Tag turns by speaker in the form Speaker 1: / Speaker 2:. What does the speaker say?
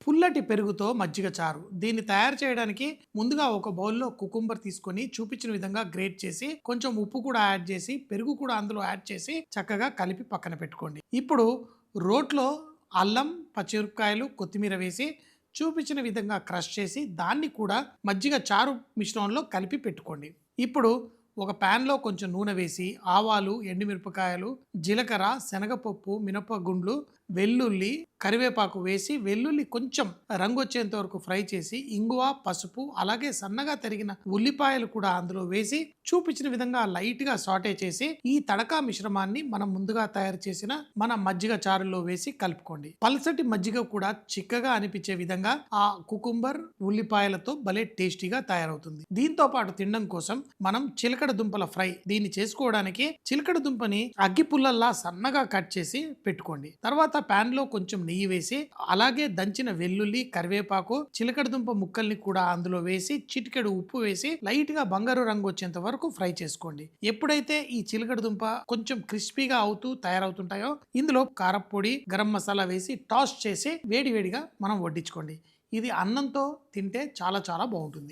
Speaker 1: పుల్లటి పెరుగుతో మజ్జిగ చారు. దీన్ని తయారు చేయడానికి ముందుగా ఒక బౌల్‌లో కుకుంబర్ తీసుకొని చూపించిన విధంగా గ్రేట్ చేసి, కొంచెం ఉప్పు కూడా యాడ్ చేసి, పెరుగు కూడా అందులో యాడ్ చేసి చక్కగా కలిపి పక్కన పెట్టుకోండి. ఇప్పుడు రోట్లో అల్లం, పచ్చిమిరపకాయలు, కొత్తిమీర వేసి చూపించిన విధంగా క్రష్ చేసి దాన్ని కూడా మజ్జిగ చారు మిశ్రమంలో కలిపి పెట్టుకోండి. ఇప్పుడు ఒక ప్యాన్‌లో కొంచెం నూనె వేసి ఆవాలు, ఎండుమిరపకాయలు, జీలకర్ర, శనగపప్పు, మినపగుండ్లు, వెల్లుల్లి, కరివేపాకు వేసి వెల్లుల్లి కొంచెం రంగొచ్చేంత వరకు ఫ్రై చేసి ఇంగువ, పసుపు అలాగే సన్నగా తరిగిన ఉల్లిపాయలు కూడా అందులో వేసి చూపించిన విధంగా లైట్‌గా సాటే చేసి ఈ తడకా మిశ్రమాన్ని మనం ముందుగా తయారు చేసిన మన మజ్జిగ చారులో వేసి కలుపుకోండి. పల్చటి మజ్జిగ కూడా చిక్కగా అనిపించే విధంగా ఆ కుకుంబర్, ఉల్లిపాయలతో భలే టేస్టీగా తయారవుతుంది. దీంతో పాటు తినడం కోసం మనం చిలకడ దుంపల ఫ్రై దీన్ని చేసుకోవడానికి చిలకడ దుంపని అగ్గి పుల్లల్లా సన్నగా కట్ చేసి పెట్టుకోండి. తర్వాత పాన్ లో కొంచెం నెయ్యి వేసి అలాగే దంచిన వెల్లుల్లి, కరివేపాకు, చిలకడ దుంప ముక్కల్ని కూడా అందులో వేసి చిటికెడు ఉప్పు వేసి లైట్ గా బంగారు రంగు వచ్చేంత వరకు ఫ్రై చేసుకోండి. ఎప్పుడైతే ఈ చిలకడ దుంప కొంచెం క్రిస్పీగా అవుతూ తయారవుతుంటాయో ఇందులో కారప్పొడి, గరం మసాలా వేసి టాస్ చేసి వేడివేడిగా మనం వడ్డించుకోండి. ఇది అన్నంతో తింటే చాలా చాలా బాగుంటుంది.